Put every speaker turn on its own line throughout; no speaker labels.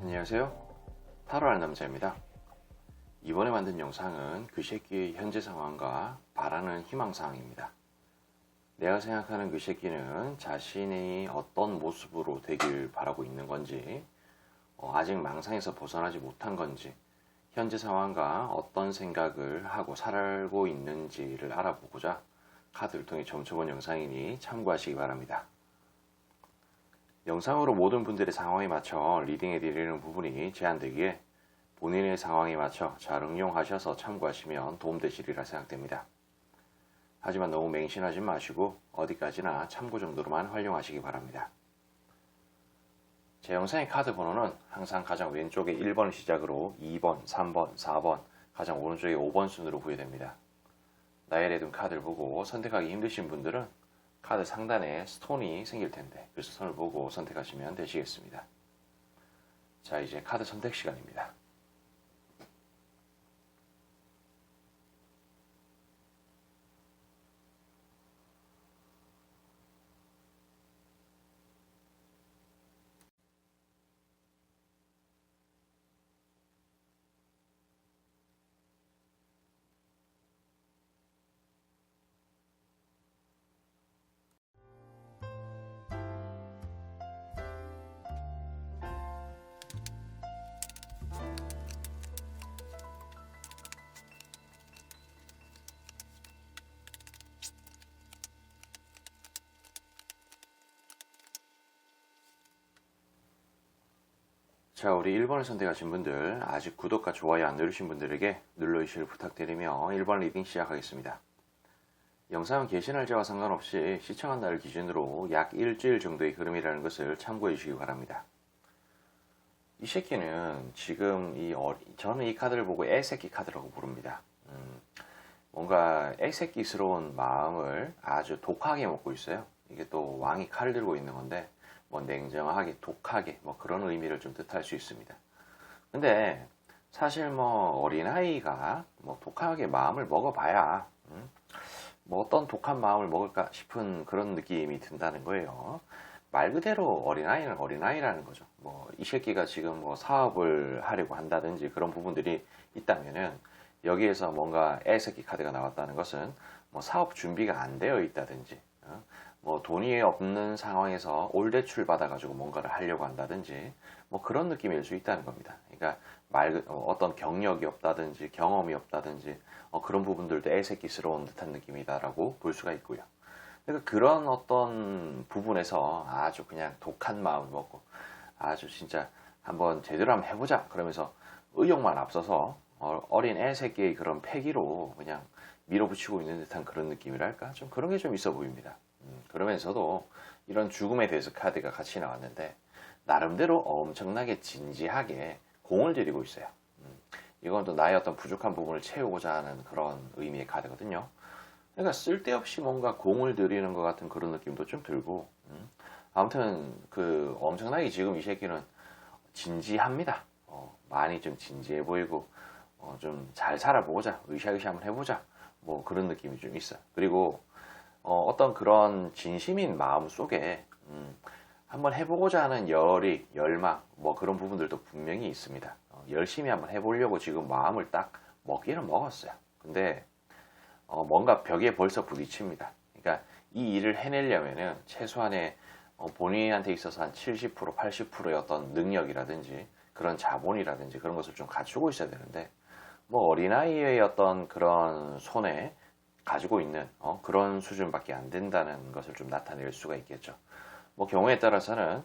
안녕하세요. 타로알 남자입니다. 이번에 만든 영상은 그 새끼의 현재 상황과 바라는 희망사항입니다. 내가 생각하는 그 새끼는 자신이 어떤 모습으로 되길 바라고 있는 건지, 아직 망상에서 벗어나지 못한 건지, 현재 상황과 어떤 생각을 하고 살고 있는지를 알아보고자 카드를 통해 점쳐본 영상이니 참고하시기 바랍니다. 영상으로 모든 분들의 상황에 맞춰 리딩해 드리는 부분이 제한되기에 본인의 상황에 맞춰 잘 응용하셔서 참고하시면 도움되시리라 생각됩니다. 하지만 너무 맹신하지 마시고 어디까지나 참고 정도로만 활용하시기 바랍니다. 제 영상의 카드 번호는 항상 가장 왼쪽에 1번을 시작으로 2번, 3번, 4번, 가장 오른쪽에 5번 순으로 부여됩니다. 나열해 둔 카드를 보고 선택하기 힘드신 분들은 카드 상단에 스톤이 생길 텐데 그 스톤을 보고 선택하시면 되시겠습니다. 자, 이제 카드 선택 시간입니다. 자, 우리 1번을 선택하신 분들, 아직 구독과 좋아요 안 누르신 분들에게 눌러주시길 부탁드리며 1번 리딩 시작하겠습니다. 영상은 개시 날짜와 상관없이 시청한 날을 기준으로 약 일주일 정도의 흐름이라는 것을 참고해 주시기 바랍니다. 이 새끼는 지금 저는 이 카드를 보고 애새끼 카드라고 부릅니다. 뭔가 애새끼스러운 마음을 아주 독하게 먹고 있어요. 이게 또 왕이 칼을 들고 있는 건데 뭐 냉정하게, 독하게 뭐 그런 의미를 좀 뜻할 수 있습니다. 근데 사실 뭐 어린아이가 뭐 독하게 마음을 먹어봐야 뭐 어떤 독한 마음을 먹을까 싶은 그런 느낌이 든다는 거예요. 말 그대로 어린아이는 어린아이라는 거죠. 뭐 이 새끼가 지금 뭐 사업을 하려고 한다든지 그런 부분들이 있다면은 여기에서 뭔가 애새끼 카드가 나왔다는 것은 뭐 사업 준비가 안 되어 있다든지 뭐 돈이 없는 상황에서 올 대출 받아가지고 뭔가를 하려고 한다든지 뭐 그런 느낌일 수 있다는 겁니다. 그러니까 어떤 경력이 없다든지 경험이 없다든지 그런 부분들도 애새끼스러운 듯한 느낌이다라고 볼 수가 있고요. 그러니까 그런 어떤 부분에서 아주 그냥 독한 마음을 먹고 아주 진짜 한번 제대로 한번 해보자 그러면서 의욕만 앞서서 어린 애새끼의 그런 패기로 그냥 밀어붙이고 있는 듯한 그런 느낌이랄까 좀 그런 게 좀 있어 보입니다. 그러면서도 이런 죽음에 대해서 카드가 같이 나왔는데 나름대로 엄청나게 진지하게 공을 들이고 있어요. 이건 또 나의 어떤 부족한 부분을 채우고자 하는 그런 의미의 카드거든요. 그러니까 쓸데없이 뭔가 공을 들이는 것 같은 그런 느낌도 좀 들고 아무튼 그 엄청나게 지금 이 새끼는 진지합니다. 많이 좀 진지해 보이고 좀 잘 살아보자, 으쌰으쌰 한번 해보자 뭐 그런 느낌이 좀 있어요. 그리고 어떤 그런 진심인 마음 속에 한번 해보고자 하는 열의, 열망 뭐 그런 부분들도 분명히 있습니다. 열심히 한번 해보려고 지금 마음을 딱 먹기는 먹었어요. 근데 뭔가 벽에 벌써 부딪힙니다. 그러니까 이 일을 해내려면은 최소한의 본인한테 있어서 한 70%, 80%의 어떤 능력이라든지 그런 자본이라든지 그런 것을 좀 갖추고 있어야 되는데 뭐 어린아이의 어떤 그런 손에 가지고 있는 그런 수준밖에 안 된다는 것을 좀 나타낼 수가 있겠죠. 뭐 경우에 따라서는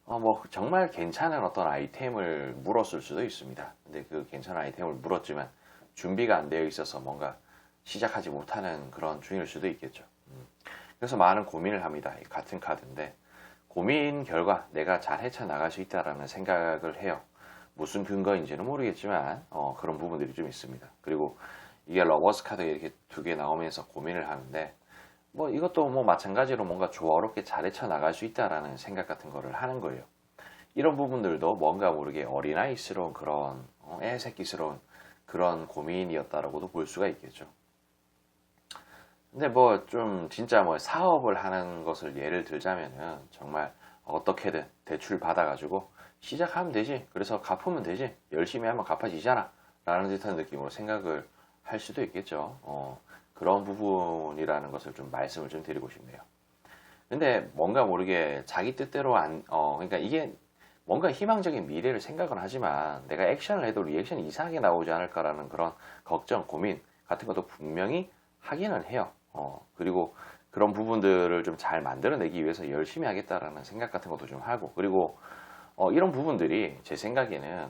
뭐 정말 괜찮은 어떤 아이템을 물었을 수도 있습니다. 근데 그 괜찮은 아이템을 물었지만 준비가 안 되어 있어서 뭔가 시작하지 못하는 그런 중일 수도 있겠죠. 그래서 많은 고민을 합니다. 같은 카드인데 고민 결과 내가 잘 헤쳐나갈 수 있다라는 생각을 해요. 무슨 근거인지는 모르겠지만 그런 부분들이 좀 있습니다. 그리고 이게 러버스 카드 이렇게 두 개 나오면서 고민을 하는데 뭐 이것도 뭐 마찬가지로 뭔가 조화롭게 잘 헤쳐나갈 수 있다라는 생각 같은 거를 하는 거예요. 이런 부분들도 뭔가 모르게 어린아이스러운 그런 애새끼스러운 그런 고민이었다라고도 볼 수가 있겠죠. 근데 뭐 좀 진짜 뭐 사업을 하는 것을 예를 들자면은 정말 어떻게든 대출 받아가지고 시작하면 되지. 그래서 갚으면 되지. 열심히 하면 갚아지잖아. 라는 듯한 느낌으로 생각을 할 수도 있겠죠. 그런 부분이라는 것을 좀 말씀을 좀 드리고 싶네요. 근데 뭔가 모르게 자기 뜻대로 그러니까 이게 뭔가 희망적인 미래를 생각은 하지만 내가 액션을 해도 리액션이 이상하게 나오지 않을까라는 그런 걱정, 고민 같은 것도 분명히 하기는 해요. 그리고 그런 부분들을 좀 잘 만들어내기 위해서 열심히 하겠다라는 생각 같은 것도 좀 하고, 그리고 이런 부분들이 제 생각에는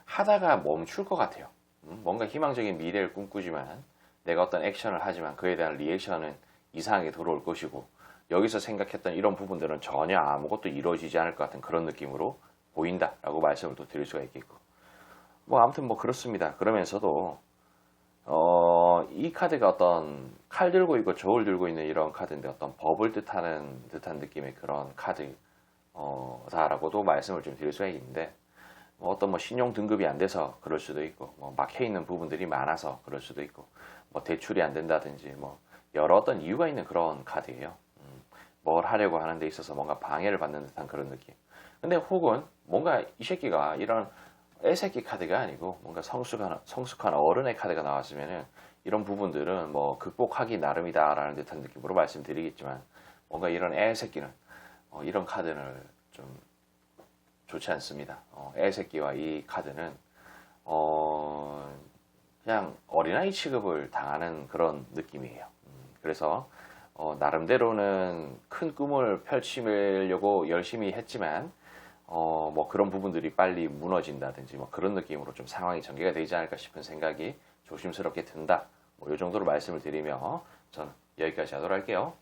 하다가 멈출 것 같아요. 뭔가 희망적인 미래를 꿈꾸지만 내가 어떤 액션을 하지만 그에 대한 리액션은 이상하게 들어올 것이고, 여기서 생각했던 이런 부분들은 전혀 아무것도 이루어지지 않을 것 같은 그런 느낌으로 보인다라고 말씀을 또 드릴 수가 있겠고, 뭐 아무튼 뭐 그렇습니다. 그러면서도 이 카드가 어떤 칼 들고 있고 저울 들고 있는 이런 카드인데 어떤 법을 뜻하는 듯한 느낌의 그런 카드 다라고도 말씀을 좀 드릴 수가 있는데, 뭐 어떤 뭐 신용 등급이 안 돼서 그럴 수도 있고, 뭐 막혀 있는 부분들이 많아서 그럴 수도 있고, 뭐 대출이 안 된다든지 뭐 여러 어떤 이유가 있는 그런 카드예요. 뭘 하려고 하는 데 있어서 뭔가 방해를 받는 듯한 그런 느낌. 근데 혹은 뭔가 이 새끼가 이런 애새끼 카드가 아니고 뭔가 성숙한 어른의 카드가 나왔으면은 이런 부분들은 뭐 극복하기 나름이다라는 듯한 느낌으로 말씀드리겠지만, 뭔가 이런 애새끼는 이런 카드는 좀 좋지 않습니다. 애새끼와 이 카드는 그냥 어린아이 취급을 당하는 그런 느낌이에요. 그래서 나름대로는 큰 꿈을 펼치려고 열심히 했지만 뭐 그런 부분들이 빨리 무너진다든지 뭐 그런 느낌으로 좀 상황이 전개가 되지 않을까 싶은 생각이 조심스럽게 든다. 뭐 이 정도로 말씀을 드리며 저는 여기까지 하도록 할게요.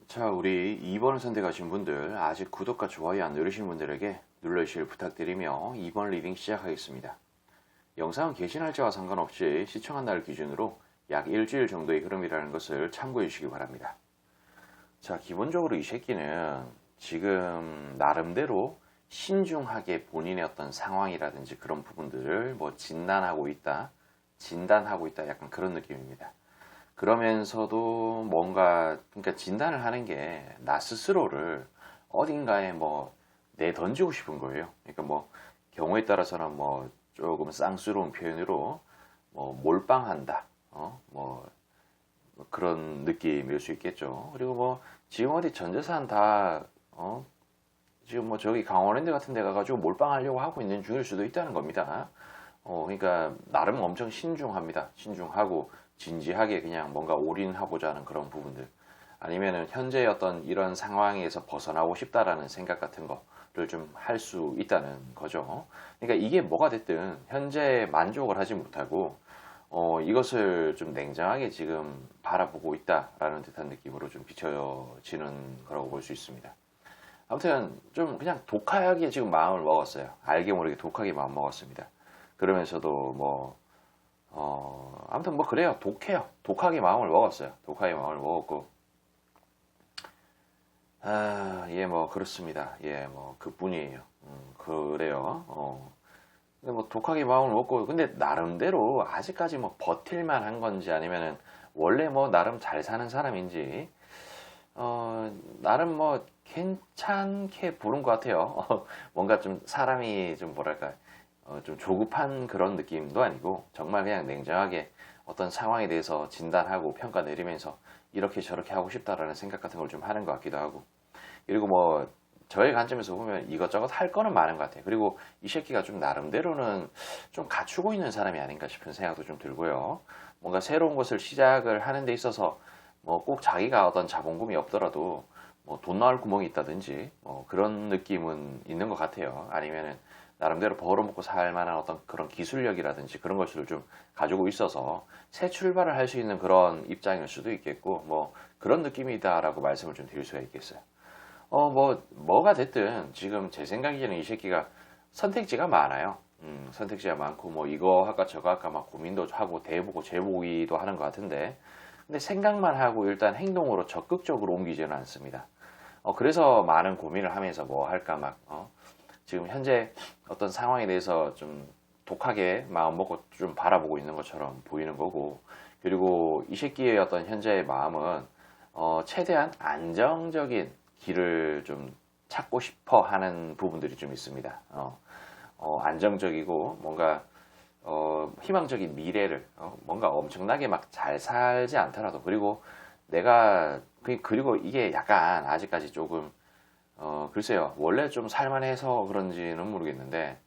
자, 우리 2번을 선택하신 분들, 아직 구독과 좋아요 안 누르신 분들에게 눌러주실 부탁드리며 2번 리딩 시작하겠습니다. 영상은 게시 날짜와 상관없이 시청한 날 기준으로 약 일주일 정도의 흐름이라는 것을 참고해 주시기 바랍니다. 자, 기본적으로 이 새끼는 지금 나름대로 신중하게 본인의 어떤 상황이라든지 그런 부분들을 뭐 진단하고 있다, 약간 그런 느낌입니다. 그러면서도 뭔가, 그러니까 진단을 하는 게 나 스스로를 어딘가에 뭐 내던지고 싶은 거예요. 그러니까 뭐 경우에 따라서는 뭐 조금 쌍스러운 표현으로 뭐 몰빵한다, 뭐 그런 느낌일 수 있겠죠. 그리고 뭐 지금 어디 전 재산 다 지금 뭐 저기 강원랜드 같은 데 가가지고 몰빵하려고 하고 있는 중일 수도 있다는 겁니다. 그러니까 나름 엄청 신중합니다. 신중하고 진지하게 그냥 뭔가 올인하고자 하는 그런 부분들, 아니면은 현재 어떤 이런 상황에서 벗어나고 싶다라는 생각 같은 거를 좀 할 수 있다는 거죠. 그러니까 이게 뭐가 됐든 현재 만족을 하지 못하고 이것을 좀 냉정하게 지금 바라보고 있다라는 듯한 느낌으로 좀 비춰지는 거라고 볼 수 있습니다. 아무튼 좀 그냥 독하게 지금 마음을 먹었어요. 알게 모르게 독하게 마음 먹었습니다. 그러면서도 뭐 아무튼 뭐 그래요. 독해요. 독하게 마음을 먹었어요. 독하게 마음을 먹었고, 예, 뭐 그렇습니다. 예, 뭐 그뿐이에요. 그래요. 근데 뭐 독하게 마음을 먹고, 근데 나름대로 아직까지 뭐 버틸만 한 건지 아니면은 원래 뭐 나름 잘 사는 사람인지 나름 뭐 괜찮게 보는 것 같아요. 뭔가 좀 사람이 좀 뭐랄까 좀 조급한 그런 느낌도 아니고 정말 그냥 냉정하게 어떤 상황에 대해서 진단하고 평가 내리면서 이렇게 저렇게 하고 싶다라는 생각 같은 걸 좀 하는 것 같기도 하고, 그리고 뭐 저의 관점에서 보면 이것저것 할 거는 많은 것 같아요. 그리고 이 새끼가 좀 나름대로는 좀 갖추고 있는 사람이 아닌가 싶은 생각도 좀 들고요. 뭔가 새로운 것을 시작을 하는 데 있어서 뭐 꼭 자기가 어떤 자본금이 없더라도 뭐 돈 나올 구멍이 있다든지 뭐 그런 느낌은 있는 것 같아요. 아니면은 나름대로 벌어먹고 살 만한 어떤 그런 기술력이라든지 그런 것을 좀 가지고 있어서 새 출발을 할 수 있는 그런 입장일 수도 있겠고, 뭐 그런 느낌이다라고 말씀을 좀 드릴 수가 있겠어요. 뭐가 됐든 지금 제 생각에는 이 새끼가 선택지가 많아요. 선택지가 많고 뭐 이거 할까 저거 할까 막 고민도 하고 대보고 재보기도 하는 것 같은데, 근데 생각만 하고 일단 행동으로 적극적으로 옮기지는 않습니다. 그래서 많은 고민을 하면서 뭐 할까 막, 지금 현재 어떤 상황에 대해서 좀 독하게 마음 먹고 좀 바라보고 있는 것처럼 보이는 거고, 그리고 이 새끼의 어떤 현재의 마음은 최대한 안정적인 길을 좀 찾고 싶어 하는 부분들이 좀 있습니다. 안정적이고 뭔가 희망적인 미래를 뭔가 엄청나게 막 잘 살지 않더라도, 그리고 내가 그리고 이게 약간 아직까지 조금 글쎄요, 원래 좀 살만해서 그런지는 모르겠는데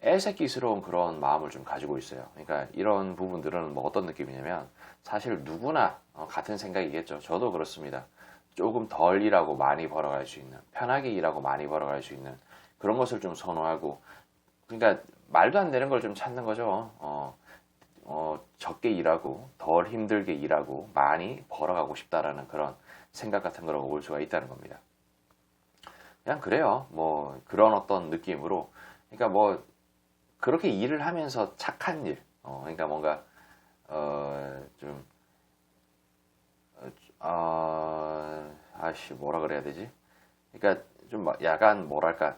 애새끼스러운 그런 마음을 좀 가지고 있어요. 그러니까 이런 부분들은 뭐 어떤 느낌이냐면, 사실 누구나 같은 생각이겠죠. 저도 그렇습니다. 조금 덜 일하고 많이 벌어갈 수 있는, 편하게 일하고 많이 벌어갈 수 있는 그런 것을 좀 선호하고, 그러니까 말도 안 되는 걸 좀 찾는 거죠. 적게 일하고 덜 힘들게 일하고 많이 벌어가고 싶다라는 그런 생각 같은 걸 올 수가 있다는 겁니다. 그냥 그래요. 뭐 그런 어떤 느낌으로, 그러니까 뭐 그렇게 일을 하면서 착한 일, 그러니까 뭔가 좀 아씨 뭐라 그래야 되지? 그러니까 좀 약간 뭐랄까,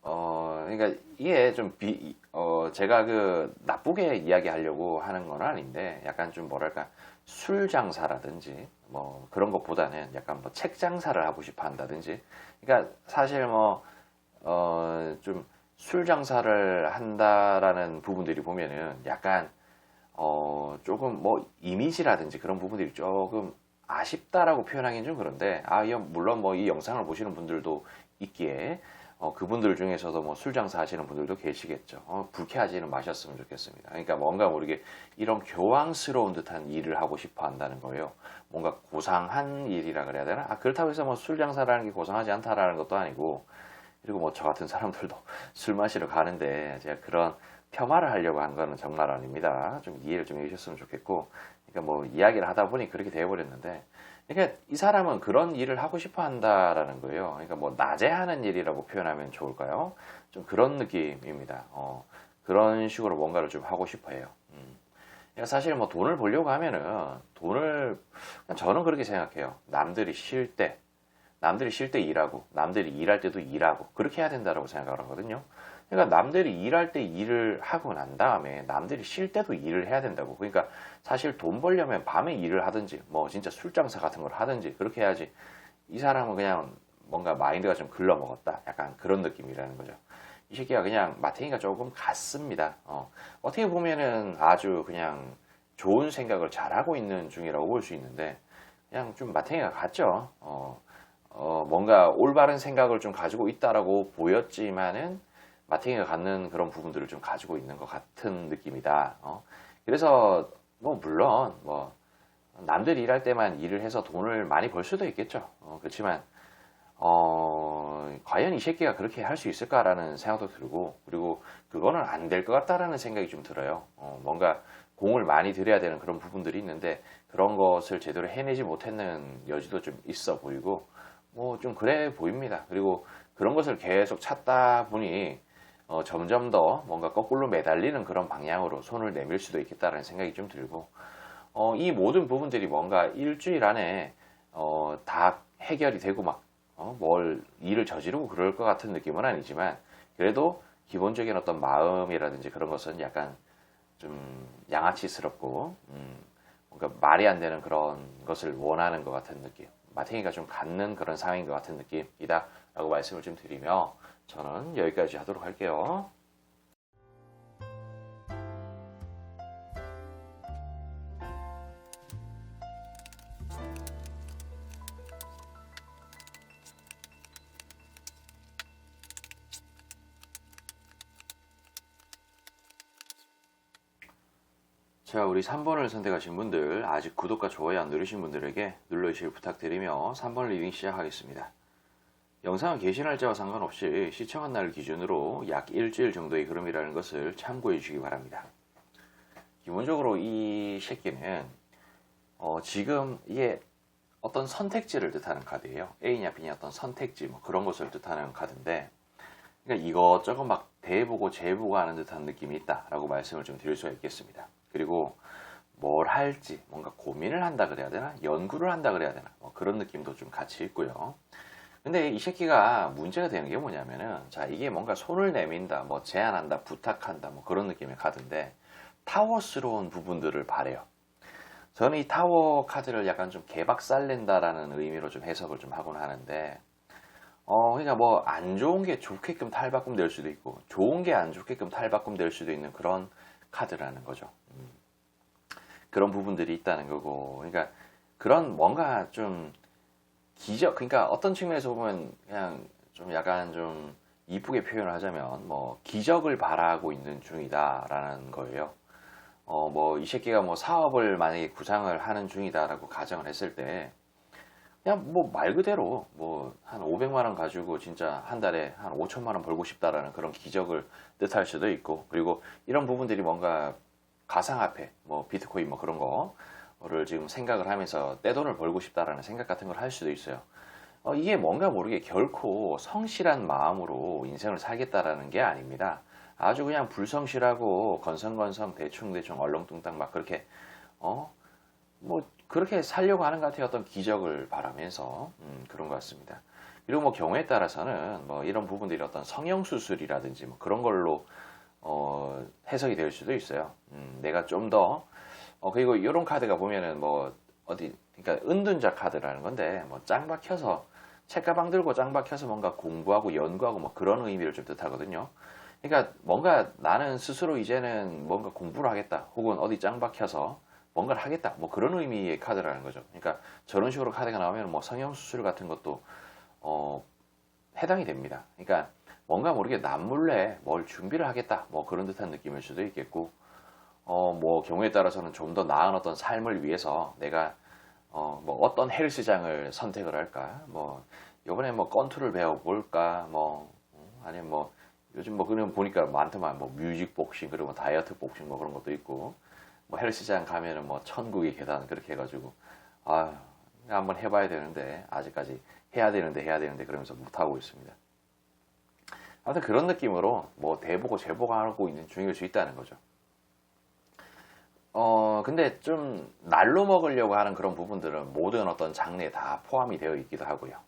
그러니까 이게 좀 제가 그 나쁘게 이야기하려고 하는 건 아닌데, 약간 좀 뭐랄까, 술 장사라든지 뭐 그런 것보다는 약간 뭐 책 장사를 하고 싶어 한다든지, 그러니까 사실 뭐 좀 술 장사를 한다라는 부분들이 보면은 약간 조금 뭐 이미지라든지 그런 부분들이 조금 아쉽다라고 표현하기는 좀 그런데, 물론 뭐 이 영상을 보시는 분들도 있기에 그분들 중에서도 뭐 술 장사 하시는 분들도 계시겠죠. 불쾌하지는 마셨으면 좋겠습니다. 그러니까 뭔가 모르게 이런 교황스러운 듯한 일을 하고 싶어 한다는 거예요. 뭔가 고상한 일이라 그래야 되나? 그렇다고 해서 뭐 술 장사라는 게 고상하지 않다라는 것도 아니고, 그리고 뭐 저 같은 사람들도 술 마시러 가는데 제가 그런 폄하를 하려고 한 거는 정말 아닙니다. 좀 이해를 좀 해주셨으면 좋겠고, 그러니까 뭐 이야기를 하다 보니 그렇게 되어버렸는데, 그러니까 이 사람은 그런 일을 하고 싶어 한다라는 거예요. 그러니까 뭐 낮에 하는 일이라고 표현하면 좋을까요? 좀 그런 느낌입니다. 그런 식으로 뭔가를 좀 하고 싶어 해요. 그러니까 사실 뭐 돈을 벌려고 하면은 저는 그렇게 생각해요. 남들이 쉴 때 일하고, 남들이 일할 때도 일하고, 그렇게 해야 된다고 생각을 하거든요. 그러니까 남들이 일할 때 일을 하고 난 다음에 남들이 쉴 때도 일을 해야 된다고. 그러니까 사실 돈 벌려면 밤에 일을 하든지 뭐 진짜 술장사 같은 걸 하든지 그렇게 해야지, 이 사람은 그냥 뭔가 마인드가 좀 글러먹었다, 약간 그런 느낌이라는 거죠. 이 새끼가 그냥 마탱이가 조금 같습니다. 어떻게 보면은 아주 그냥 좋은 생각을 잘하고 있는 중이라고 볼 수 있는데, 그냥 좀 마탱이가 같죠. 뭔가 올바른 생각을 좀 가지고 있다라고 보였지만은 마탱이가 갖는 그런 부분들을 좀 가지고 있는 것 같은 느낌이다. 그래서 뭐 물론 뭐 남들이 일할 때만 일을 해서 돈을 많이 벌 수도 있겠죠. 그렇지만 과연 이 새끼가 그렇게 할 수 있을까라는 생각도 들고, 그리고 그거는 안 될 것 같다라는 생각이 좀 들어요. 뭔가 공을 많이 들여야 되는 그런 부분들이 있는데 그런 것을 제대로 해내지 못했는 여지도 좀 있어 보이고, 뭐 좀 그래 보입니다. 그리고 그런 것을 계속 찾다 보니 점점 더 뭔가 거꾸로 매달리는 그런 방향으로 손을 내밀 수도 있겠다라는 생각이 좀 들고, 이 모든 부분들이 뭔가 일주일 안에 다 해결이 되고 막 뭘 일을 저지르고 그럴 것 같은 느낌은 아니지만, 그래도 기본적인 어떤 마음이라든지 그런 것은 약간 좀 양아치스럽고 뭔가 말이 안 되는 그런 것을 원하는 것 같은 느낌, 마탱이가 좀 갖는 그런 상황인 것 같은 느낌이다 라고 말씀을 좀 드리며, 저는 여기까지 하도록 할게요. 자, 우리 3번을 선택하신 분들, 아직 구독과 좋아요 안 누르신 분들에게 눌러주시길 부탁드리며 3번 리딩 시작하겠습니다. 영상은 게시 날짜와 상관없이 시청한 날 기준으로 약 일주일 정도의 흐름이라는 것을 참고해 주시기 바랍니다. 기본적으로 이 새끼는 지금 이게 어떤 선택지를 뜻하는 카드예요. A냐 B냐 어떤 선택지 뭐 그런 것을 뜻하는 카드인데, 그러니까 이것저것 막 대보고 재보고 하는 듯한 느낌이 있다라고 말씀을 좀 드릴 수가 있겠습니다. 그리고 뭘 할지 뭔가 고민을 한다 그래야 되나? 연구를 한다 그래야 되나? 뭐 그런 느낌도 좀 같이 있고요. 근데 이 새끼가 문제가 되는 게 뭐냐면은, 자, 이게 뭔가 손을 내민다, 뭐 제안한다, 부탁한다, 뭐 그런 느낌의 카드인데, 타워스러운 부분들을 바래요. 저는 이 타워 카드를 약간 좀 개박살낸다라는 의미로 좀 해석을 좀 하곤 하는데, 그러니까 뭐 안 좋은 게 좋게끔 탈바꿈 될 수도 있고, 좋은 게 안 좋게끔 탈바꿈 될 수도 있는 그런 카드라는 거죠. 그런 부분들이 있다는 거고, 그러니까 그런 뭔가 좀 기적, 그러니까 어떤 측면에서 보면 그냥 좀 약간 좀 이쁘게 표현을 하자면 뭐 기적을 바라고 있는 중이다라는 거예요. 뭐 이 새끼가 뭐 사업을 만약에 구상을 하는 중이다라고 가정을 했을 때, 그냥 뭐 말 그대로 뭐 한 500만 원 가지고 진짜 한 달에 한 5천만 원 벌고 싶다라는 그런 기적을 뜻할 수도 있고, 그리고 이런 부분들이 뭔가 가상화폐, 뭐 비트코인 뭐 그런 거를 지금 생각을 하면서 떼돈을 벌고 싶다라는 생각 같은 걸 할 수도 있어요. 이게 뭔가 모르게 결코 성실한 마음으로 인생을 살겠다라는 게 아닙니다. 아주 그냥 불성실하고 건성건성 대충대충 얼렁뚱땅 막 그렇게 뭐 그렇게 살려고 하는 것 같아요. 어떤 기적을 바라면서 그런 것 같습니다. 그리고 뭐 경우에 따라서는 뭐 이런 부분들이 어떤 성형수술이라든지 뭐 그런 걸로 해석이 될 수도 있어요. 내가 좀 더, 그리고 이런 카드가 보면은 뭐, 그러니까 은둔자 카드라는 건데, 뭐, 짱 박혀서, 책가방 들고 짱 박혀서 뭔가 공부하고 연구하고 뭐 그런 의미를 좀 뜻하거든요. 그러니까 뭔가 나는 스스로 이제는 뭔가 공부를 하겠다, 혹은 어디 짱 박혀서 뭔가를 하겠다, 뭐 그런 의미의 카드라는 거죠. 그러니까 저런 식으로 카드가 나오면 뭐 성형수술 같은 것도, 어, 해당이 됩니다. 그러니까 뭔가 모르게 남몰래 뭘 준비를 하겠다, 뭐 그런 듯한 느낌일 수도 있겠고, 뭐 경우에 따라서는 좀 더 나은 어떤 삶을 위해서 내가 뭐 어떤 헬스장을 선택을 할까, 뭐 요번에 뭐 건투를 배워볼까, 뭐 아니면 뭐 요즘 뭐 그런 보니까 많더만 뭐 뮤직 복싱 그리고 뭐 다이어트 복싱 뭐 그런 것도 있고, 뭐 헬스장 가면은 뭐 천국의 계단 그렇게 해가지고 아 한번 해봐야 되는데 아직까지 해야 되는데 그러면서 못 하고 있습니다. 아무튼 그런 느낌으로 뭐 대보고 재보고 있는 중일 수 있다는 거죠. 근데 좀 날로 먹으려고 하는 그런 부분들은 모든 어떤 장르에 다 포함이 되어 있기도 하고요.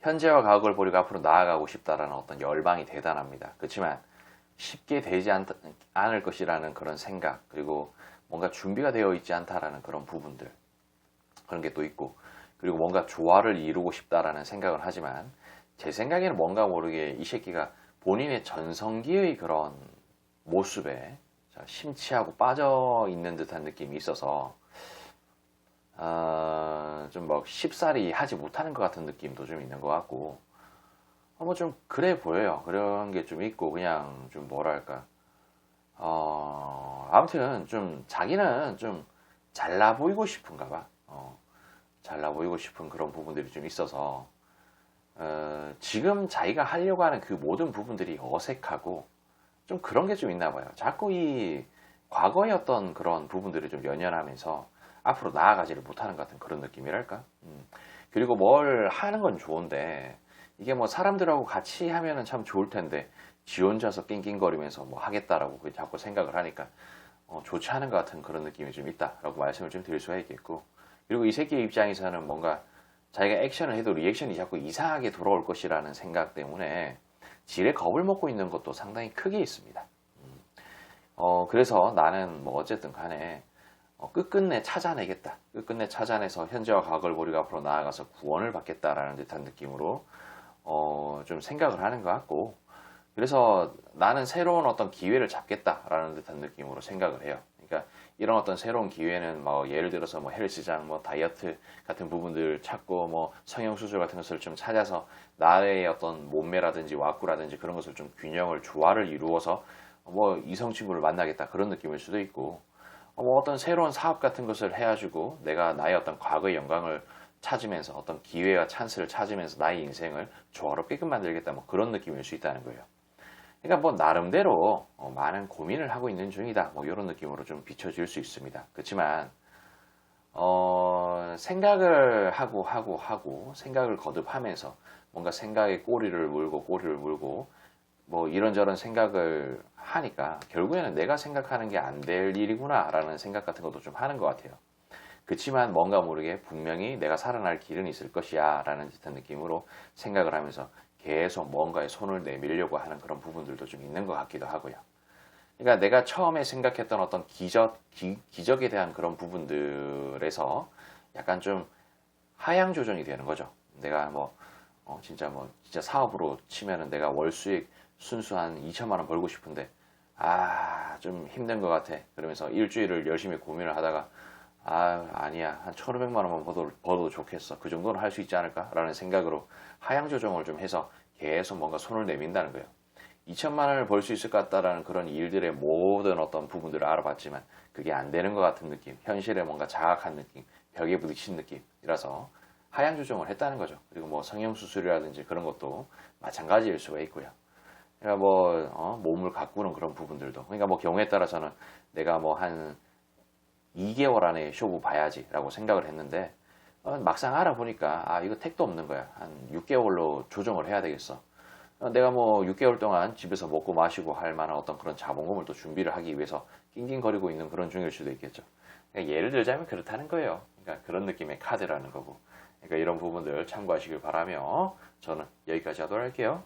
현재와 과거를 버리고 앞으로 나아가고 싶다라는 어떤 열망이 대단합니다. 그렇지만 쉽게 되지 않을 것이라는 그런 생각, 그리고 뭔가 준비가 되어 있지 않다라는 그런 부분들, 그런 게 또 있고, 그리고 뭔가 조화를 이루고 싶다라는 생각을 하지만 제 생각에는 뭔가 모르게 이 새끼가 본인의 전성기의 그런 모습에 심취하고 빠져 있는 듯한 느낌이 있어서 좀 뭐 쉽사리 하지 못하는 것 같은 느낌도 좀 있는 것 같고, 뭐 좀 그래 보여요. 그런 게 좀 있고, 그냥 좀 뭐랄까, 아무튼 좀 자기는 좀 잘나 보이고 싶은가 봐. 잘나 보이고 싶은 그런 부분들이 좀 있어서 지금 자기가 하려고 하는 그 모든 부분들이 어색하고 좀 그런 게 좀 있나 봐요. 자꾸 이 과거의 어떤 그런 부분들을 좀 연연하면서 앞으로 나아가지를 못하는 것 같은 그런 느낌이랄까? 그리고 뭘 하는 건 좋은데 이게 뭐 사람들하고 같이 하면은 참 좋을 텐데 지 혼자서 낑낑거리면서 뭐 하겠다라고 자꾸 생각을 하니까 좋지 않은 것 같은 그런 느낌이 좀 있다라고 말씀을 좀 드릴 수가 있겠고, 그리고 이 새끼 입장에서는 뭔가 자기가 액션을 해도 리액션이 자꾸 이상하게 돌아올 것이라는 생각 때문에 지레 겁을 먹고 있는 것도 상당히 크게 있습니다. 그래서 나는 뭐 어쨌든 간에 끝끝내 찾아내겠다. 끝끝내 찾아내서 현재와 과거를 버리고 앞으로 나아가서 구원을 받겠다라는 듯한 느낌으로 좀 생각을 하는 것 같고, 그래서 나는 새로운 어떤 기회를 잡겠다라는 듯한 느낌으로 생각을 해요. 그러니까 이런 어떤 새로운 기회는 뭐 예를 들어서 뭐 헬스장, 뭐 다이어트 같은 부분들을 찾고 뭐 성형수술 같은 것을 좀 찾아서 나의 어떤 몸매라든지 와꾸라든지 그런 것을 좀 균형을 조화를 이루어서 뭐 이성 친구를 만나겠다 그런 느낌일 수도 있고, 뭐 어떤 새로운 사업 같은 것을 해가지고 내가 나의 어떤 과거의 영광을 찾으면서 어떤 기회와 찬스를 찾으면서 나의 인생을 조화롭게끔 만들겠다 뭐 그런 느낌일 수 있다는 거예요. 그러니까 뭐 나름대로 많은 고민을 하고 있는 중이다 뭐 이런 느낌으로 좀 비춰질 수 있습니다. 그렇지만 생각을 하고 생각을 거듭하면서 뭔가 생각에 꼬리를 물고 뭐 이런저런 생각을 하니까 결국에는 내가 생각하는 게 안 될 일이구나 라는 생각 같은 것도 좀 하는 것 같아요. 그치만 뭔가 모르게 분명히 내가 살아날 길은 있을 것이야 라는 듯한 느낌으로 생각을 하면서 계속 뭔가에 손을 내밀려고 하는 그런 부분들도 좀 있는 것 같기도 하고요. 그러니까 내가 처음에 생각했던 어떤 기적에 대한 그런 부분들에서 약간 좀 하향 조정이 되는 거죠. 내가 진짜 사업으로 치면은 내가 월 수익 순수 한 2천만 원 벌고 싶은데 좀 힘든 것 같아. 그러면서 일주일을 열심히 고민을 하다가 아니야. 한 1,500만 원만 벌어도 좋겠어. 그 정도는 할 수 있지 않을까? 라는 생각으로 하향 조정을 좀 해서 계속 뭔가 손을 내민다는 거예요. 2천만 원을 벌 수 있을 것 같다라는 그런 일들의 모든 어떤 부분들을 알아봤지만 그게 안 되는 것 같은 느낌, 현실에 뭔가 자학한 느낌, 벽에 부딪힌 느낌이라서 하향 조정을 했다는 거죠. 그리고 뭐 성형수술이라든지 그런 것도 마찬가지일 수가 있고요. 그러니까 몸을 가꾸는 그런 부분들도. 그러니까 뭐 경우에 따라서는 내가 뭐 한 2개월 안에 쇼부 봐야지라고 생각을 했는데 막상 알아보니까 이거 택도 없는 거야. 한 6개월로 조정을 해야 되겠어. 내가 뭐 6개월 동안 집에서 먹고 마시고 할 만한 어떤 그런 자본금을 또 준비를 하기 위해서 낑낑거리고 있는 그런 중일 수도 있겠죠. 그러니까 예를 들자면 그렇다는 거예요. 그러니까 그런 느낌의 카드라는 거고. 그러니까 이런 부분들 참고하시길 바라며 저는 여기까지 하도록 할게요.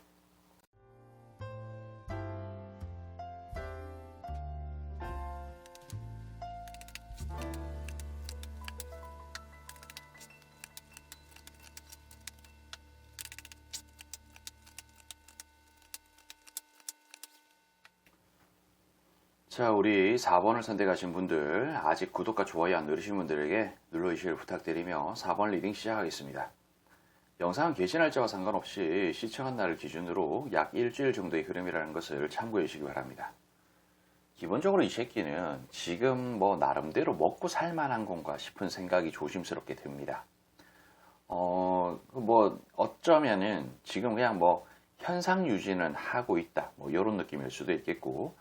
자, 우리 4번을 선택하신 분들, 아직 구독과 좋아요 안 누르신 분들에게 눌러주시길 부탁드리며 4번 리딩 시작하겠습니다. 영상은 게시 날짜와 상관없이 시청한 날을 기준으로 약 일주일 정도의 흐름이라는 것을 참고해 주시기 바랍니다. 기본적으로 이 새끼는 지금 나름대로 먹고 살만한 건가 싶은 생각이 조심스럽게 듭니다. 어쩌면은 지금 그냥 현상 유지는 하고 있다. 이런 느낌일 수도 있겠고,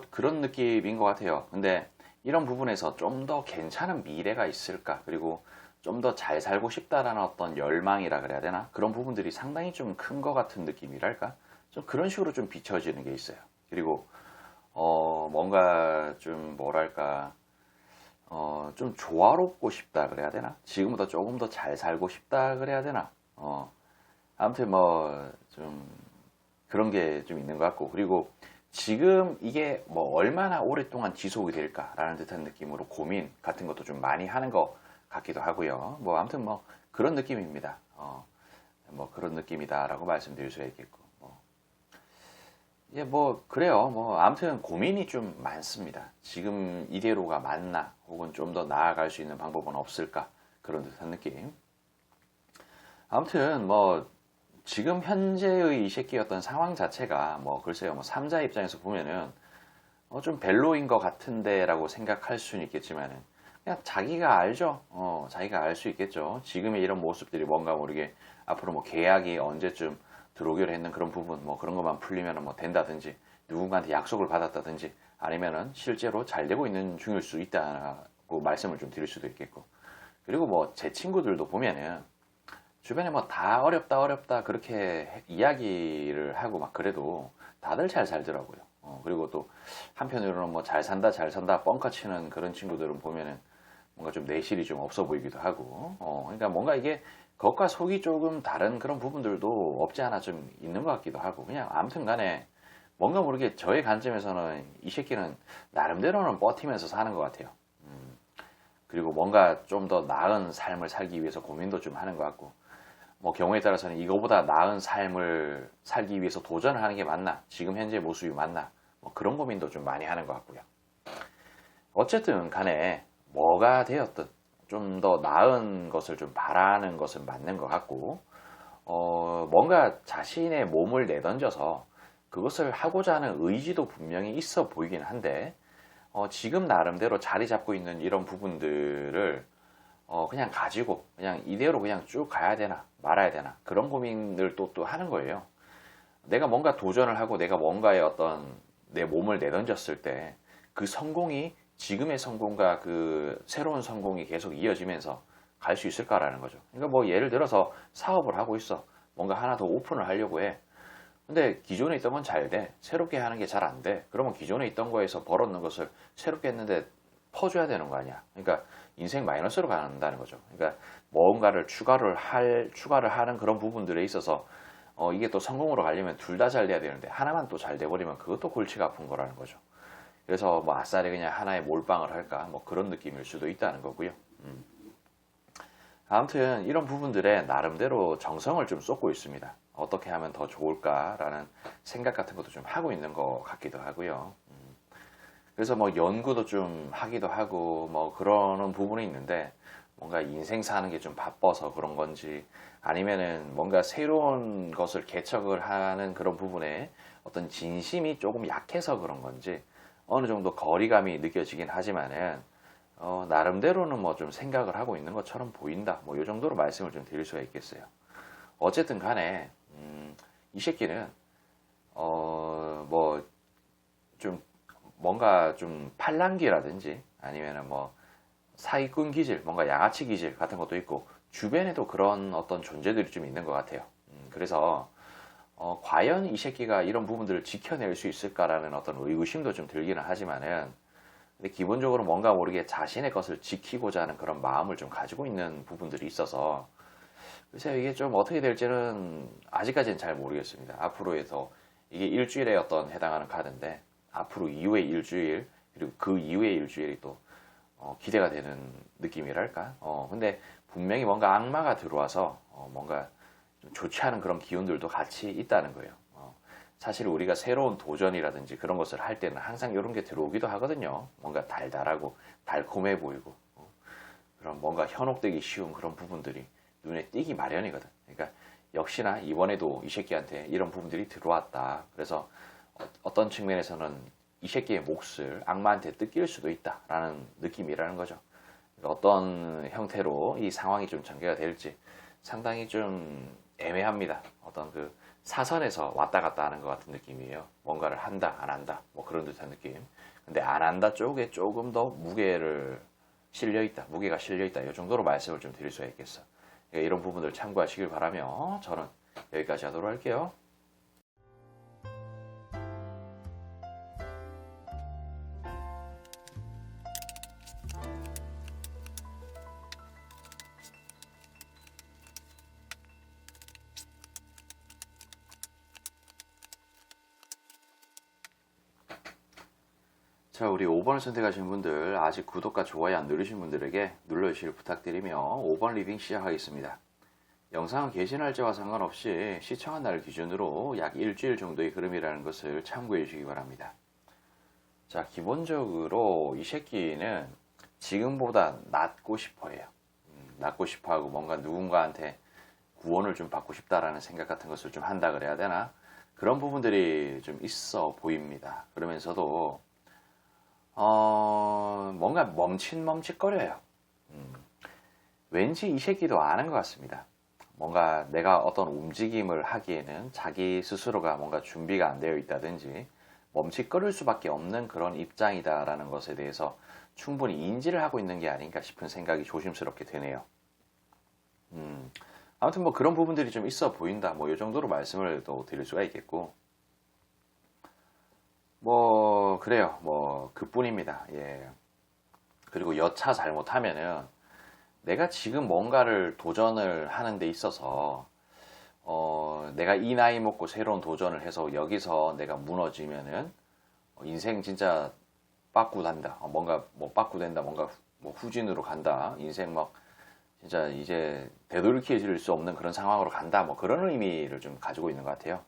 그런 느낌인 것 같아요. 근데 이런 부분에서 좀 더 괜찮은 미래가 있을까? 그리고 좀 더 잘 살고 싶다라는 어떤 열망이라 그래야 되나? 그런 부분들이 상당히 좀 큰 것 같은 느낌이랄까? 좀 그런 식으로 좀 비춰지는 게 있어요. 그리고, 뭔가 좀 뭐랄까, 좀 조화롭고 싶다 그래야 되나? 지금보다 조금 더 잘 살고 싶다 그래야 되나? 아무튼 좀 그런 게 좀 있는 것 같고, 그리고 지금 이게 얼마나 오랫동안 지속이 될까라는 듯한 느낌으로 고민 같은 것도 좀 많이 하는 것 같기도 하고요. 아무튼 그런 느낌입니다. 그런 느낌이다라고 말씀드릴 수가 있겠고. 그래요. 아무튼 고민이 좀 많습니다. 지금 이대로가 맞나? 혹은 좀 더 나아갈 수 있는 방법은 없을까? 그런 듯한 느낌. 아무튼 지금 현재의 이 새끼 어떤 상황 자체가 글쎄요 3자 입장에서 보면은 좀 별로인 것 같은데라고 생각할 수는 있겠지만은 그냥 자기가 알죠. 자기가 알 수 있겠죠. 지금의 이런 모습들이 뭔가 모르게 앞으로 계약이 언제쯤 들어오기로 했는 그런 부분 그런 것만 풀리면은 된다든지 누군가한테 약속을 받았다든지 아니면은 실제로 잘 되고 있는 중일 수 있다고 말씀을 좀 드릴 수도 있겠고 그리고 제 친구들도 보면은 주변에 다 어렵다 그렇게 이야기를 하고 그래도 다들 잘 살더라고요. 그리고 또 한편으로는 잘 산다 뻥카치는 그런 친구들은 보면은 뭔가 좀 내실이 좀 없어 보이기도 하고 그러니까 뭔가 이게 겉과 속이 조금 다른 그런 부분들도 없지 않아 좀 있는 것 같기도 하고 그냥 아무튼 간에 뭔가 모르게 저의 관점에서는 이 새끼는 나름대로는 버티면서 사는 것 같아요. 그리고 뭔가 좀 더 나은 삶을 살기 위해서 고민도 좀 하는 것 같고 경우에 따라서는 이거보다 나은 삶을 살기 위해서 도전을 하는 게 맞나? 지금 현재 모습이 맞나? 그런 고민도 좀 많이 하는 것 같고요. 어쨌든 간에 뭐가 되었든 좀 더 나은 것을 좀 바라는 것은 맞는 것 같고 뭔가 자신의 몸을 내던져서 그것을 하고자 하는 의지도 분명히 있어 보이긴 한데 지금 나름대로 자리 잡고 있는 이런 부분들을 그냥 가지고 그냥 이대로 그냥 쭉 가야 되나 말아야 되나 그런 고민을 또 하는 거예요. 내가 뭔가 도전을 하고 내가 뭔가에 어떤 내 몸을 내던졌을 때 그 성공이 지금의 성공과 그 새로운 성공이 계속 이어지면서 갈 수 있을까라는 거죠. 그러니까 예를 들어서 사업을 하고 있어. 뭔가 하나 더 오픈을 하려고 해. 근데 기존에 있던 건 잘 돼. 새롭게 하는 게 잘 안 돼. 그러면 기존에 있던 거에서 벌었는 것을 새롭게 했는데 퍼줘야 되는 거 아니야. 그러니까 인생 마이너스로 간다는 거죠. 그러니까 뭔가를 추가를 하는 그런 부분들에 있어서 이게 또 성공으로 가려면 둘 다 잘 돼야 되는데 하나만 또 잘 돼버리면 그것도 골치가 아픈 거라는 거죠. 그래서 뭐 아싸리 그냥 하나에 몰빵을 할까 뭐 그런 느낌일 수도 있다는 거고요. 아무튼 이런 부분들에 나름대로 정성을 좀 쏟고 있습니다. 어떻게 하면 더 좋을까라는 생각 같은 것도 좀 하고 있는 것 같기도 하고요. 그래서 뭐 연구도 좀 하기도 하고 뭐 그러는 부분이 있는데 뭔가 인생 사는 게 좀 바빠서 그런 건지 아니면은 뭔가 새로운 것을 개척을 하는 그런 부분에 어떤 진심이 조금 약해서 그런 건지 어느 정도 거리감이 느껴지긴 하지만은 나름대로는 뭐 좀 생각을 하고 있는 것처럼 보인다. 뭐 이 정도로 말씀을 좀 드릴 수가 있겠어요. 어쨌든 간에 이 새끼는 뭐 좀 뭔가 좀 팔랑귀라든지 아니면은 뭐 사기꾼 기질, 뭔가 양아치 기질 같은 것도 있고 주변에도 그런 어떤 존재들이 좀 있는 것 같아요. 그래서 과연 이 새끼가 이런 부분들을 지켜낼 수 있을까라는 어떤 의구심도 좀 들기는 하지만은 근데 기본적으로 뭔가 모르게 자신의 것을 지키고자 하는 그런 마음을 좀 가지고 있는 부분들이 있어서 글쎄요 이게 좀 어떻게 될지는 아직까지는 잘 모르겠습니다. 앞으로에서 이게 일주일에 어떤 해당하는 카드인데 앞으로 이후의 일주일 그리고 그 이후의 일주일이 또 기대가 되는 느낌이랄까. 근데 분명히 뭔가 악마가 들어와서 뭔가 좀 좋지 않은 그런 기운들도 같이 있다는 거예요. 사실 우리가 새로운 도전이라든지 그런 것을 할 때는 항상 이런 게 들어오기도 하거든요. 뭔가 달달하고 달콤해 보이고 그런 뭔가 현혹되기 쉬운 그런 부분들이 눈에 띄기 마련이거든. 그러니까 역시나 이번에도 이 새끼한테 이런 부분들이 들어왔다. 그래서 어떤 측면에서는 이 새끼의 몫을 악마한테 뜯길 수도 있다라는 느낌이라는 거죠. 그러니까 어떤 형태로 이 상황이 좀 전개가 될지 상당히 좀 애매합니다. 어떤 그 사선에서 왔다 갔다 하는 것 같은 느낌이에요. 뭔가를 한다, 안 한다, 뭐 그런 듯한 느낌. 근데 안 한다 쪽에 조금 더 무게가 실려 있다. 이 정도로 말씀을 좀 드릴 수가 있겠어. 그러니까 이런 부분들 참고하시길 바라며 저는 여기까지 하도록 할게요. 자, 우리 5번을 선택하신 분들, 아직 구독과 좋아요 안 누르신 분들에게 눌러주시길 부탁드리며 5번 리딩 시작하겠습니다. 영상은 게시 날짜와 상관없이 시청한 날 기준으로 약 일주일 정도의 흐름이라는 것을 참고해 주시기 바랍니다. 자, 기본적으로 이 새끼는 지금보다 낫고 싶어 해요. 낫고 싶어 하고 뭔가 누군가한테 구원을 좀 받고 싶다라는 생각 같은 것을 좀 한다 그래야 되나? 그런 부분들이 좀 있어 보입니다. 그러면서도 뭔가 멈칫멈칫거려요. 왠지 이 새끼도 아는 것 같습니다. 뭔가 내가 어떤 움직임을 하기에는 자기 스스로가 뭔가 준비가 안 되어 있다든지 멈칫거릴 수밖에 없는 그런 입장이다라는 것에 대해서 충분히 인지를 하고 있는 게 아닌가 싶은 생각이 조심스럽게 되네요. 아무튼 뭐 그런 부분들이 좀 있어 보인다. 뭐 이 정도로 말씀을 또 드릴 수가 있겠고. 뭐 그래요. 뭐 그뿐입니다. 예. 그리고 여차 잘못하면은 내가 지금 뭔가를 도전을 하는 데 있어서 내가 이 나이 먹고 새로운 도전을 해서 여기서 내가 무너지면은 인생 진짜 빠꾸단다. 뭔가 뭐 빠꾸된다. 뭔가 뭐 후진으로 간다. 인생 막 진짜 이제 되돌이킬 수 없는 그런 상황으로 간다. 뭐 그런 의미를 좀 가지고 있는 것 같아요.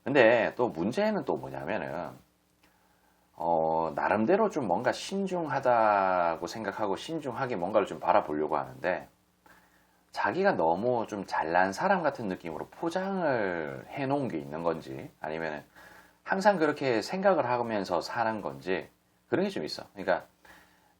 근데 또 문제는 또 뭐냐면은 나름대로 좀 뭔가 신중하다고 생각하고 신중하게 뭔가를 좀 바라보려고 하는데 자기가 너무 좀 잘난 사람 같은 느낌으로 포장을 해놓은 게 있는 건지 아니면 항상 그렇게 생각을 하면서 사는 건지 그런 게 좀 있어. 그러니까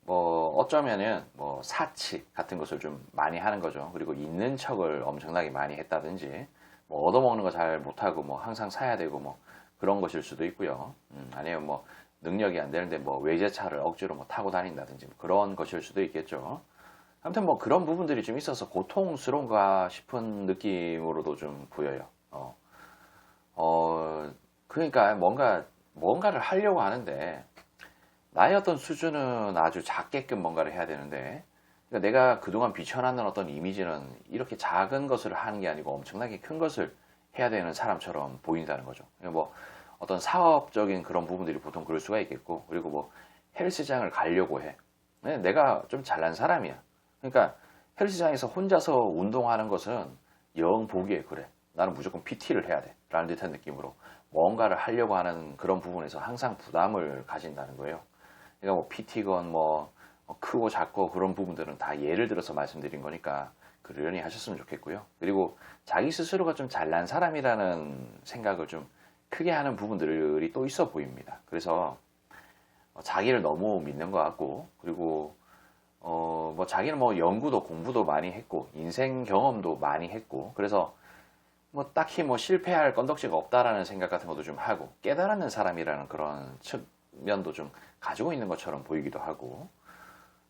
뭐 어쩌면은 뭐 사치 같은 것을 좀 많이 하는 거죠. 그리고 있는 척을 엄청나게 많이 했다든지 뭐 얻어먹는 거 잘 못하고 뭐 항상 사야 되고 뭐 그런 것일 수도 있고요. 아니면 뭐 능력이 안 되는데 뭐 외제차를 억지로 뭐 타고 다닌다든지 뭐 그런 것일 수도 있겠죠. 아무튼 뭐 그런 부분들이 좀 있어서 고통스러운가 싶은 느낌으로도 좀 보여요. 그러니까 뭔가를 하려고 하는데, 나의 어떤 수준은 아주 작게끔 뭔가를 해야 되는데, 그러니까 내가 그동안 비춰놨는 어떤 이미지는 이렇게 작은 것을 하는 게 아니고 엄청나게 큰 것을 해야 되는 사람처럼 보인다는 거죠. 그러니까 뭐 어떤 사업적인 그런 부분들이 보통 그럴 수가 있겠고, 그리고 뭐 헬스장을 가려고 해. 내가 좀 잘난 사람이야. 그러니까 헬스장에서 혼자서 운동하는 것은 영 보기에 그래. 나는 무조건 PT를 해야 돼. 라는 듯한 느낌으로 뭔가를 하려고 하는 그런 부분에서 항상 부담을 가진다는 거예요. 그러니까 뭐 PT건 뭐 크고 작고 그런 부분들은 다 예를 들어서 말씀드린 거니까 그러려니 하셨으면 좋겠고요. 그리고 자기 스스로가 좀 잘난 사람이라는 생각을 좀 크게 하는 부분들이 또 있어 보입니다. 그래서 자기를 너무 믿는 것 같고, 그리고 뭐 자기는 뭐 연구도 공부도 많이 했고 인생 경험도 많이 했고, 그래서 뭐 딱히 뭐 실패할 건덕지가 없다라는 생각 같은 것도 좀 하고, 깨달았는 사람이라는 그런 측면도 좀 가지고 있는 것처럼 보이기도 하고,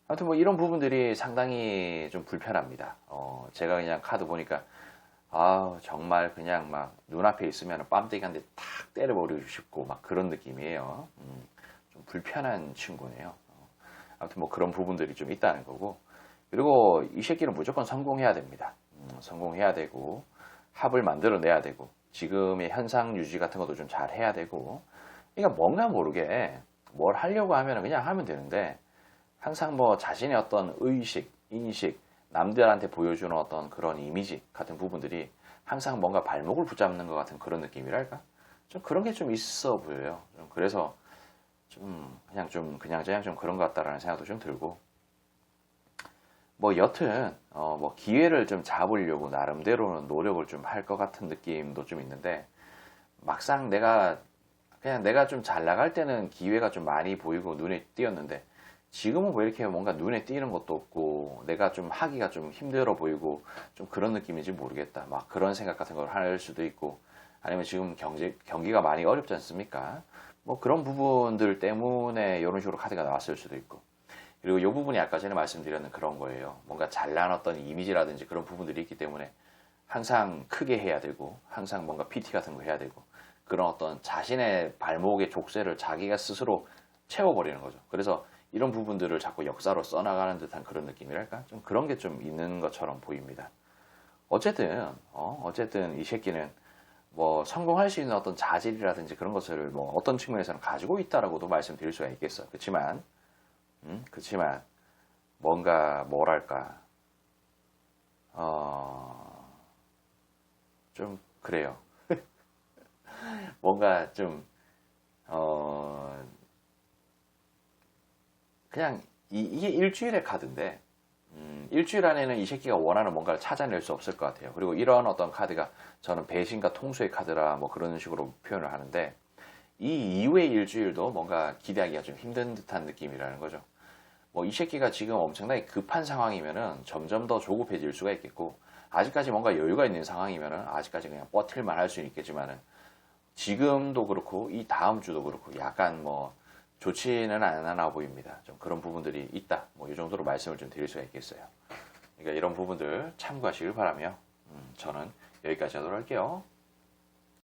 아무튼 뭐 이런 부분들이 상당히 좀 불편합니다. 제가 그냥 카드 보니까 아 정말 그냥 막 눈앞에 있으면 빰때기 한 대 탁 때려버리고 싶고 막 그런 느낌이에요. 좀 불편한 친구네요. 아무튼 뭐 그런 부분들이 좀 있다는 거고, 그리고 이 새끼는 무조건 성공해야 됩니다. 성공해야 되고 합을 만들어내야 되고 지금의 현상 유지 같은 것도 좀 잘 해야 되고, 그러니까 뭔가 모르게 뭘 하려고 하면 그냥 하면 되는데, 항상 뭐 자신의 어떤 의식, 인식, 남들한테 보여주는 어떤 그런 이미지 같은 부분들이 항상 뭔가 발목을 붙잡는 것 같은 그런 느낌이랄까? 좀 그런 게 좀 있어 보여요. 좀 그래서 좀 그냥 좀 그런 것 같다라는 생각도 좀 들고, 뭐 여튼 뭐 기회를 좀 잡으려고 나름대로는 노력을 좀 할 것 같은 느낌도 좀 있는데, 막상 내가 좀 잘 나갈 때는 기회가 좀 많이 보이고 눈에 띄었는데, 지금은 왜 이렇게 뭔가 눈에 띄는 것도 없고 내가 좀 하기가 좀 힘들어 보이고 좀 그런 느낌인지 모르겠다. 막 그런 생각 같은 걸 할 수도 있고, 아니면 지금 경기가 많이 어렵지 않습니까? 뭐 그런 부분들 때문에 이런 식으로 카드가 나왔을 수도 있고, 그리고 이 부분이 아까 전에 말씀드렸는 그런 거예요. 뭔가 잘난 어떤 이미지라든지 그런 부분들이 있기 때문에 항상 크게 해야 되고, 항상 뭔가 PT 같은 거 해야 되고, 그런 어떤 자신의 발목의 족쇄를 자기가 스스로 채워버리는 거죠. 그래서 이런 부분들을 자꾸 역사로 써나가는 듯한 그런 느낌이랄까? 좀 그런 게 좀 있는 것처럼 보입니다. 어쨌든 이 새끼는 뭐 성공할 수 있는 어떤 자질이라든지 그런 것을 뭐 어떤 측면에서는 가지고 있다라고도 말씀드릴 수가 있겠어. 그렇지만 뭔가 뭐랄까, 좀 그래요. 뭔가 좀 그냥 이게 일주일의 카드인데, 일주일 안에는 이 새끼가 원하는 뭔가를 찾아낼 수 없을 것 같아요. 그리고 이런 어떤 카드가 저는 배신과 통수의 카드라 뭐 그런 식으로 표현을 하는데, 이 이후의 일주일도 뭔가 기대하기가 좀 힘든 듯한 느낌이라는 거죠. 뭐 이 새끼가 지금 엄청나게 급한 상황이면은 점점 더 조급해질 수가 있겠고, 아직까지 뭔가 여유가 있는 상황이면은 아직까지 그냥 버틸만 할 수는 있겠지만은, 지금도 그렇고 이 다음 주도 그렇고 약간 뭐 좋지는 않아 보입니다. 좀 그런 부분들이 있다. 뭐 이 정도로 말씀을 좀 드릴 수가 있겠어요. 그러니까 이런 부분들 참고하시길 바라며, 저는 여기까지 하도록 할게요.